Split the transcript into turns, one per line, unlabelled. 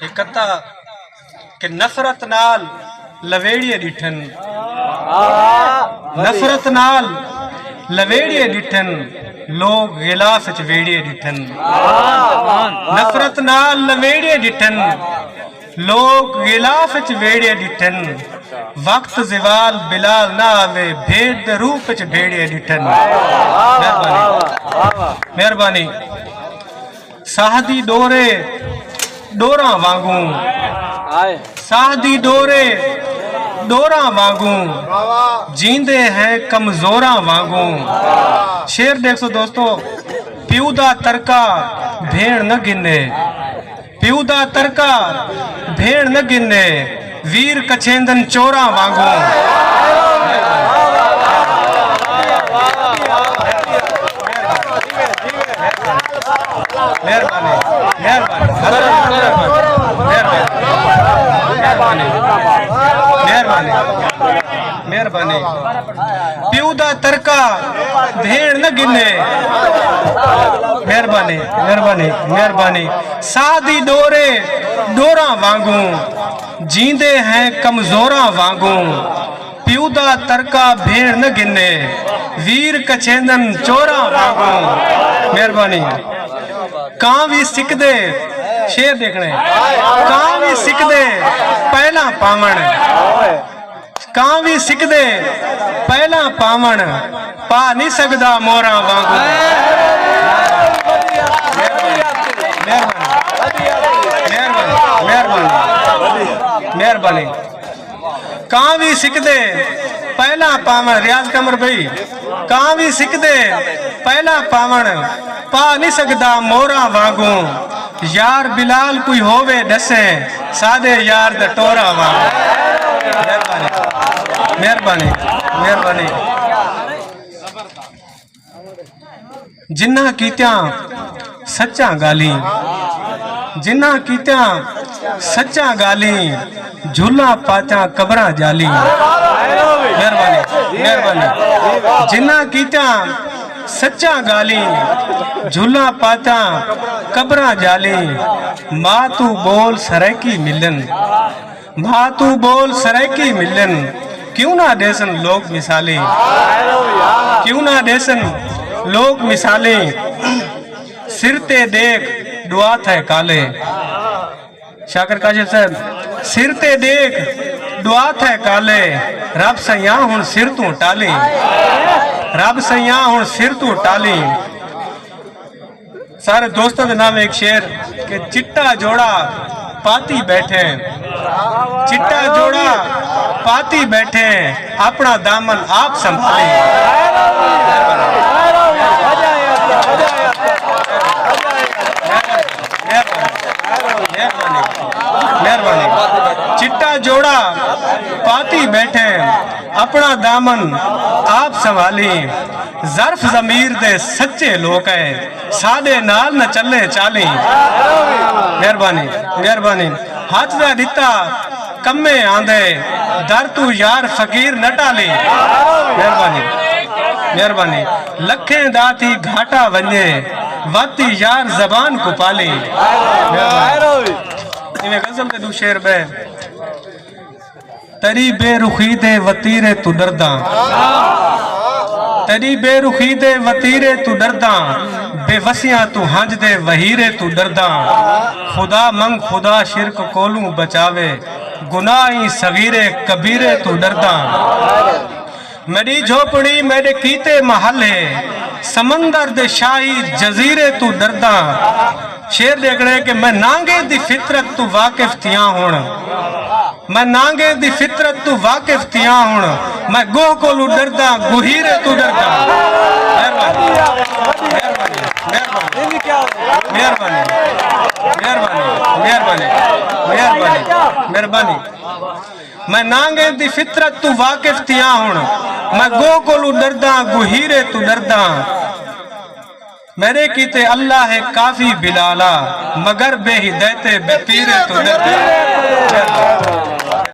कथा कि नफरत नाल लवेड़िए डिठन, नफरत नाल लवेड़िए डिठन, लोग गिलाफ च वेड़िए डिठन। नफरत नाल लवेड़िए डिठन, लोग गिलाफ च वेड़िए डिठन। वक्त ज़वाल बिलाल ना आवे, भेद दे रूप च भेड़िए डिठन। मेहरबानी। साहदी डोरे डोरा वांगू, साहदी डोरे डोरा वांगू, जींदे हैं कमजोरा वांगू। शेर देख सो दोस्तों, प्यू दा तरका भेड़ न गिने, प्यू दा तरका भेड़ न गिने, वीर कछेंदन चोरा वांगू। मेहरबानी मेहरबानी मेहरबानी। प्यू दा तरका भेड़ न गिने, मेहरबानी मेहरबानी मेहरबानी। सादी डोरे डोरा वांगू, जींदे हैं कमजोरा वांगू। प्यू दा तरका भेड़ न गिने, वीर कछेंदन चोरा वांगू। मेहरबानी। कां भी सिकदे, शेर देखने, कां भी सिकदे पहला पावण, कां भी सिकदे पहला पावण, पा नहीं सकदा मोरा वांगू। मेहरबानी। कां भी सिकदे पहला पावण, रियाज कमर भाई, कां भी सिकदे पहला पावण, पा नहीं सकदा मोरा वांगू। यार बिलाल कोई होवे दसे, सादे यार दा टोरा वांगू। मेहरबानी मेहरबानी मेहरबानी। जिन्ना कीत्या सच्चा गाली, जिन्ना कीत्या सच्चा गाली, झूला पाचा कबरा जाली। मेहरबानी मेहरबानी। जिन्ना कीत्या सच्चा गाली, झूला पाता कबरा जाली। माँ तू बोल सरैकी मिलन, माँ तू बोल सरैकी मिलन, क्यों ना देसन लोग मिसाले, क्यों ना देसन लोग मिसाले। सिरते देख दुआ थे काले, शाकर काशिफ साहब, सिरते देख दुआ थे काले, रब सैया हुण सिर तू टाली, रब सैया हुण सिर तू टाली। सारे दोस्तों के नाम एक शेर कि चिट्टा जोड़ा पाती बैठे, चिट्टा जोड़ा पाती बैठे, अपना दामन आप संभाले। मेहरबानी। चिट्टा जोड़ा पाती बैठे, अपना दामन आप संभाली। जर्फ जमीर दे सच्चे लोग है, सादे नाल न चले चाली। मेहरबानी मेहरबानी। हाथ दा दिता कम्मे आंदे, दर तू यार फकीर न टाली। मेहरबानी मेहरबानी। लखें दाती घाटा वने, वाती यार जबान को पाली। इवें गजल दे दू शेर बे, तरी बेरुखी दे वतीरे तू डरदा, तरी बेरुखी दे वतीरे तू डरदा, बेवसियां तू हंज दे वहीरे तू डरदा। खुदा मंग खुदा शिरक कोलू बचावे, गुनाही सगीरे कबीरे तू डरदा। मेरी झोपड़ी मेरे कीते महल है, समंदर दे शाही जजीरे तू डरदा। शेर देखने कि मैं नांगे दी फितरत तू वाकिफ थिया हुण, मैं नांगे दी फितरत तू वाकिफ थिया हुण, मैं गोह कोलू डरदा गुहीरे तू डरदा। मेहरबानी मेहरबानी मेहरबानी मेहरबानी मेहरबानी मेहरबानी। मैं नांगे दी फितरत तू वाकिफ थिया हुण, मैं गोह कोलू डरदा गुहीरे तू डरदा। मेरे कीते अल्लाह है काफी बिलाला, मगर बेहिदायते बेपीरे तू डरदा।